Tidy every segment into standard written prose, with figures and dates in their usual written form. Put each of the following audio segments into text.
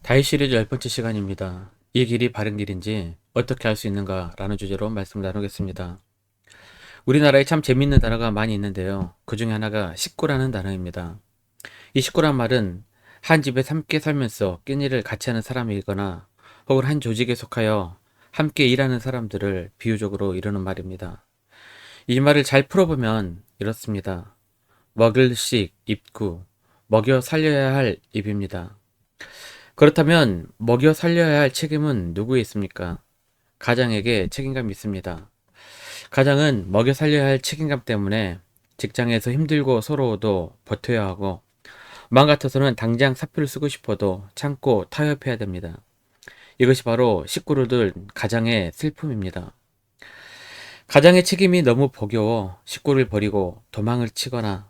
다이 시리즈 10번째 시간입니다. 이 길이 바른 길인지 어떻게 알 수 있는가 라는 주제로 말씀 나누겠습니다. 우리나라에 참 재밌는 단어가 많이 있는데요. 그 중에 하나가 식구라는 단어입니다. 이 식구란 말은 한 집에 함께 살면서 끼니를 같이 하는 사람이거나 혹은 한 조직에 속하여 함께 일하는 사람들을 비유적으로 이루는 말입니다. 이 말을 잘 풀어보면 이렇습니다. 먹을 식, 입구, 먹여 살려야 할 입입니다. 그렇다면 먹여 살려야 할 책임은 누구에 있습니까? 가장에게 책임감이 있습니다. 가장은 먹여 살려야 할 책임감 때문에 직장에서 힘들고 서러워도 버텨야 하고 마음 같아서는 당장 사표를 쓰고 싶어도 참고 타협해야 됩니다. 이것이 바로 식구를 둔 가장의 슬픔입니다. 가장의 책임이 너무 버거워 식구를 버리고 도망을 치거나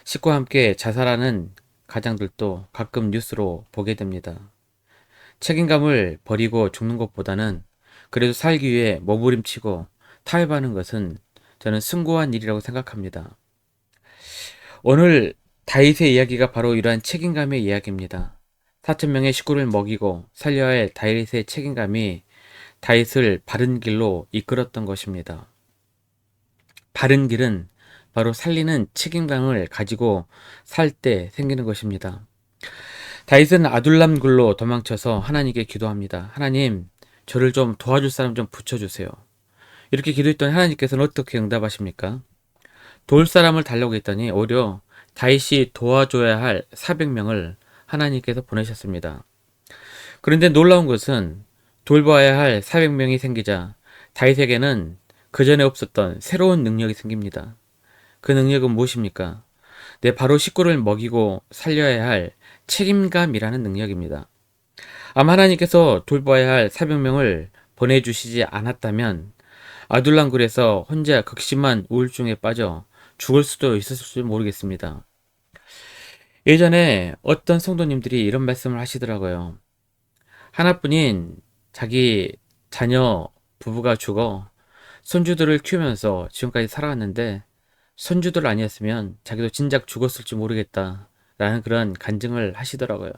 식구와 함께 자살하는 가장들도 가끔 뉴스로 보게 됩니다. 책임감을 버리고 죽는 것보다는 그래도 살기 위해 몸부림치고 타협하는 것은 저는 숭고한 일이라고 생각합니다. 오늘 다윗의 이야기가 바로 이러한 책임감의 이야기입니다. 4,000명의 식구를 먹이고 살려야 할 다윗의 책임감이 다윗을 바른 길로 이끌었던 것입니다. 바른 길은 바로 살리는 책임감을 가지고 살 때 생기는 것입니다. 다윗은 아둘람 굴로 도망쳐서 하나님께 기도합니다. 하나님, 저를 좀 도와줄 사람 좀 붙여주세요. 이렇게 기도했더니 하나님께서는 어떻게 응답하십니까? 도울 사람을 달라고 했더니 오히려 다윗이 도와줘야 할 400명을 하나님께서 보내셨습니다. 그런데 놀라운 것은 돌봐야 할 400명이 생기자 다윗에게는 그전에 없었던 새로운 능력이 생깁니다. 그 능력은 무엇입니까? 네, 바로 식구를 먹이고 살려야 할 책임감이라는 능력입니다. 아마 하나님께서 돌봐야 할 400명을 보내주시지 않았다면 아둘람굴에서 혼자 극심한 우울증에 빠져 죽을 수도 있었을지 모르겠습니다. 예전에 어떤 성도님들이 이런 말씀을 하시더라고요. 하나뿐인 자기 자녀 부부가 죽어 손주들을 키우면서 지금까지 살아왔는데 손주들 아니었으면 자기도 진작 죽었을지 모르겠다 라는 그런 간증을 하시더라고요.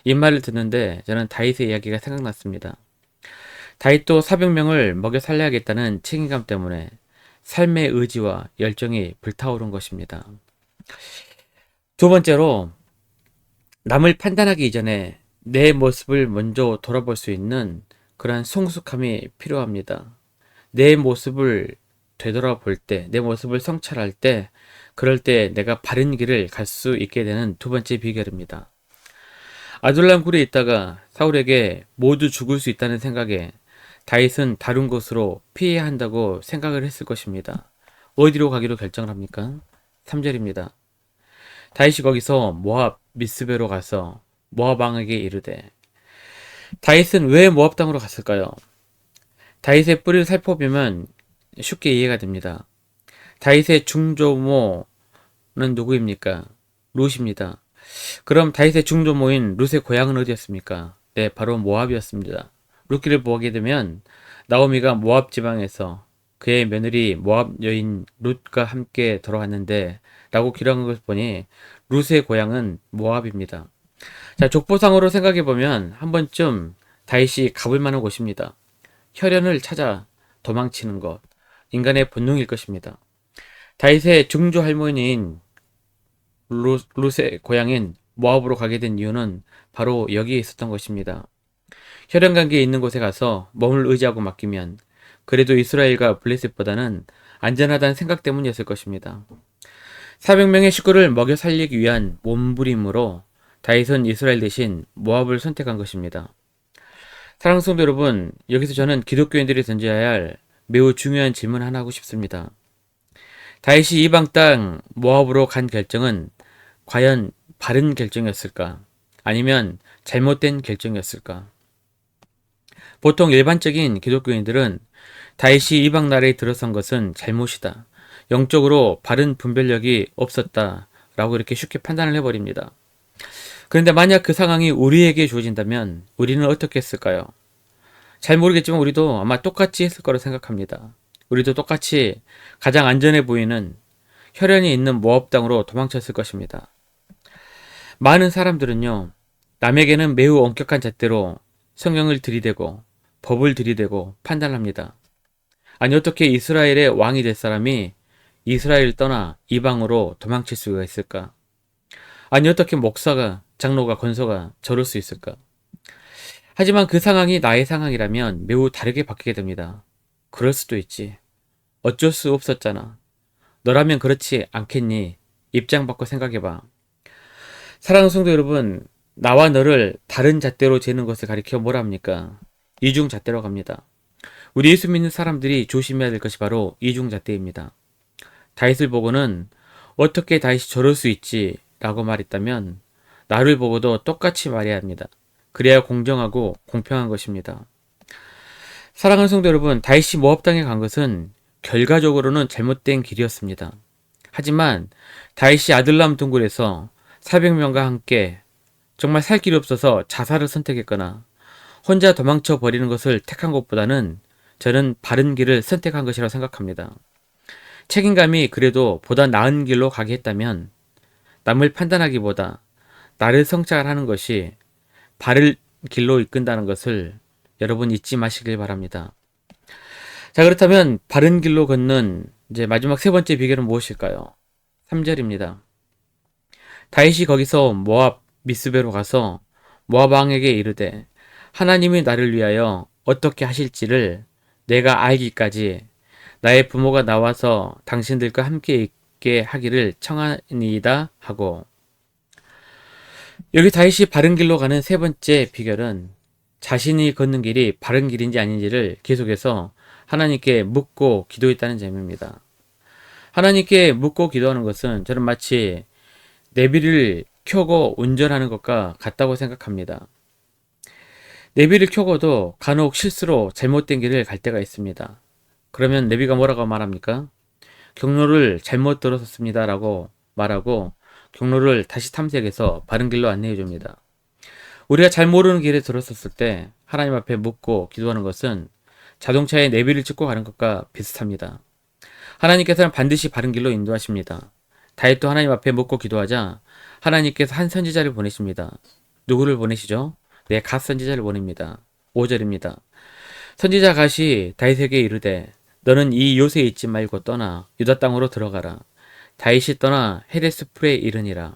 이 말을 듣는데 저는 다윗의 이야기가 생각났습니다. 다윗도 400명을 먹여 살려야겠다는 책임감 때문에 삶의 의지와 열정이 불타오른 것입니다. 두 번째로 남을 판단하기 이전에 내 모습을 먼저 돌아볼 수 있는 그러한 성숙함이 필요합니다. 내 모습을 되돌아볼 때, 내 모습을 성찰할 때, 그럴 때 내가 바른 길을 갈 수 있게 되는 두 번째 비결입니다. 아둘람 굴에 있다가 사울에게 모두 죽을 수 있다는 생각에 다윗은 다른 곳으로 피해야 한다고 생각을 했을 것입니다. 어디로 가기로 결정을 합니까? 3절입니다. 다윗이 거기서 모압 미스베로 가서 모압 왕에게 이르되 다윗은 왜 모압 땅으로 갔을까요? 다윗의 뿌리를 살펴보면 쉽게 이해가 됩니다. 다윗의 중조모는 누구입니까? 룻입니다. 그럼 다윗의 중조모인 룻의 고향은 어디였습니까? 네, 바로 모압이었습니다. 룻기를 보게 되면 나오미가 모압 지방에서 그의 며느리 모압 여인 룻과 함께 돌아왔는데 라고 기록한 것을 보니 룻의 고향은 모압입니다. 자, 족보상으로 생각해보면 한 번쯤 다윗이 가볼 만한 곳입니다. 혈연을 찾아 도망치는 것, 인간의 본능일 것입니다. 다윗의 중조 할머니인 룻의 고향인 모압으로 가게 된 이유는 바로 여기에 있었던 것입니다. 혈연 관계에 있는 곳에 가서 몸을 의지하고 맡기면 그래도 이스라엘과 블레셋보다는 안전하다는 생각 때문이었을 것입니다. 400명의 식구를 먹여 살리기 위한 몸부림으로 다윗은 이스라엘 대신 모압을 선택한 것입니다. 사랑하는 성도 여러분, 여기서 저는 기독교인들이 던져야 할 매우 중요한 질문 하나 하고 싶습니다. 다윗이 이방 땅 모압으로 간 결정은 과연 바른 결정이었을까? 아니면 잘못된 결정이었을까? 보통 일반적인 기독교인들은 다윗이 이방 나라에 들어선 것은 잘못이다. 영적으로 바른 분별력이 없었다. 라고 이렇게 쉽게 판단을 해버립니다. 그런데 만약 그 상황이 우리에게 주어진다면 우리는 어떻게 했을까요? 잘 모르겠지만 우리도 아마 똑같이 했을 거라 생각합니다. 우리도 똑같이 가장 안전해 보이는 혈연이 있는 모압 땅으로 도망쳤을 것입니다. 많은 사람들은요, 남에게는 매우 엄격한 잣대로 성경을 들이대고 법을 들이대고 판단합니다. 아니 어떻게 이스라엘의 왕이 될 사람이 이스라엘을 떠나 이방으로 도망칠 수가 있을까? 아니 어떻게 목사가, 장로가, 권소가 저럴 수 있을까? 하지만 그 상황이 나의 상황이라면 매우 다르게 바뀌게 됩니다. 그럴 수도 있지. 어쩔 수 없었잖아. 너라면 그렇지 않겠니? 입장 바꿔 생각해봐. 사랑하는 성도 여러분, 나와 너를 다른 잣대로 재는 것을 가리켜 뭐라 합니까? 이중잣대로 갑니다. 우리 예수 믿는 사람들이 조심해야 될 것이 바로 이중잣대입니다. 다윗을 보고는 어떻게 다윗이 저럴 수 있지? 라고 말했다면 나를 보고도 똑같이 말해야 합니다. 그래야 공정하고 공평한 것입니다. 사랑하는 성도 여러분, 다윗이 모압 당에 간 것은 결과적으로는 잘못된 길이었습니다. 하지만 다윗이 아들람 동굴에서 400명과 함께 정말 살 길이 없어서 자살을 선택했거나 혼자 도망쳐 버리는 것을 택한 것보다는 저는 바른 길을 선택한 것이라고 생각합니다. 책임감이 그래도 보다 나은 길로 가게 했다면 남을 판단하기보다 나를 성찰하는 것이 바른 길로 이끈다는 것을 여러분 잊지 마시길 바랍니다. 자, 그렇다면 바른 길로 걷는 이제 마지막 세 번째 비결은 무엇일까요? 3절입니다. 다윗이 거기서 모압 미스베로 가서 모압 왕에게 이르되 하나님이 나를 위하여 어떻게 하실지를 내가 알기까지 나의 부모가 나와서 당신들과 함께 있게 하기를 청하니이다 하고, 여기 다윗이 바른 길로 가는 세 번째 비결은 자신이 걷는 길이 바른 길인지 아닌지를 계속해서 하나님께 묻고 기도했다는 점입니다. 하나님께 묻고 기도하는 것은 저는 마치 내비를 켜고 운전하는 것과 같다고 생각합니다. 내비를 켜고도 간혹 실수로 잘못된 길을 갈 때가 있습니다. 그러면 내비가 뭐라고 말합니까? 경로를 잘못 들어섰습니다 라고 말하고 경로를 다시 탐색해서 바른 길로 안내해 줍니다. 우리가 잘 모르는 길에 들어섰을 때 하나님 앞에 묻고 기도하는 것은 자동차에 내비를 찍고 가는 것과 비슷합니다. 하나님께서는 반드시 바른 길로 인도하십니다. 다윗도 하나님 앞에 묻고 기도하자 하나님께서 한 선지자를 보내십니다. 누구를 보내시죠? 네, 갓 선지자를 보냅니다. 5절입니다. 선지자 갓이 다윗에게 이르되 너는 이 요새에 있지 말고 떠나 유다 땅으로 들어가라. 다윗이 떠나 헤데스풀에 이르니라.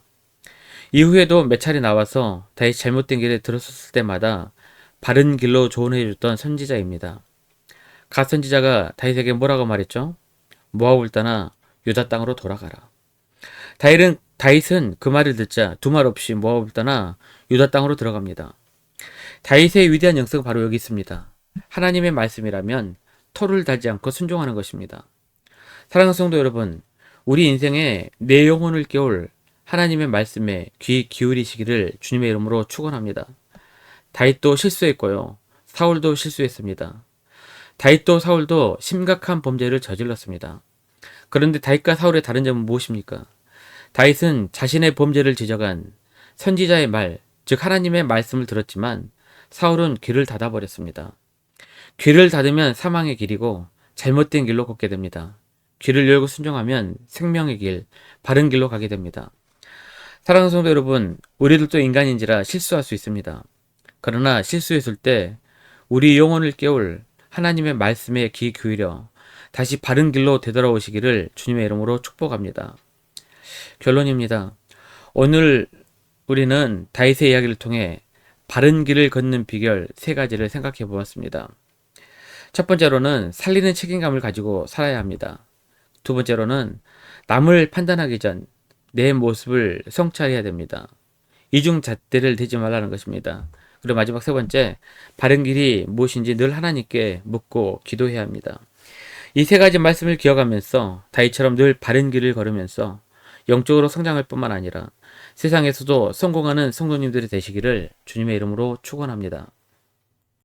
이후에도 몇 차례 나와서 다윗이 잘못된 길에 들어섰을 때마다 바른 길로 조언해 줬던 선지자입니다. 갓 선지자가 다윗에게 뭐라고 말했죠? 모압을 떠나 유다 땅으로 돌아가라. 다윗은 그 말을 듣자 두 말 없이 모압을 떠나 유다 땅으로 들어갑니다. 다윗의 위대한 영성은 바로 여기 있습니다. 하나님의 말씀이라면 토를 달지 않고 순종하는 것입니다. 사랑하는 성도 여러분, 우리 인생에 내 영혼을 깨울 하나님의 말씀에 귀 기울이시기를 주님의 이름으로 축원합니다. 다윗도 실수했고요. 사울도 실수했습니다. 다윗도 사울도 심각한 범죄를 저질렀습니다. 그런데 다윗과 사울의 다른 점은 무엇입니까? 다윗은 자신의 범죄를 지적한 선지자의 말, 즉 하나님의 말씀을 들었지만 사울은 귀를 닫아버렸습니다. 귀를 닫으면 사망의 길이고 잘못된 길로 걷게 됩니다. 귀를 열고 순종하면 생명의 길, 바른 길로 가게 됩니다. 사랑하는 성도 여러분, 우리들도 인간인지라 실수할 수 있습니다. 그러나 실수했을 때 우리 영혼을 깨울 하나님의 말씀에 귀 기울여 다시 바른 길로 되돌아오시기를 주님의 이름으로 축복합니다. 결론입니다. 오늘 우리는 다윗의 이야기를 통해 바른 길을 걷는 비결 세 가지를 생각해 보았습니다. 첫 번째로는 살리는 책임감을 가지고 살아야 합니다. 두 번째로는 남을 판단하기 전 내 모습을 성찰해야 됩니다. 이중잣대를 대지 말라는 것입니다. 그리고 마지막 세 번째, 바른 길이 무엇인지 늘 하나님께 묻고 기도해야 합니다. 이 세 가지 말씀을 기억하면서 다윗처럼 늘 바른 길을 걸으면서 영적으로 성장할 뿐만 아니라 세상에서도 성공하는 성도님들이 되시기를 주님의 이름으로 축원합니다.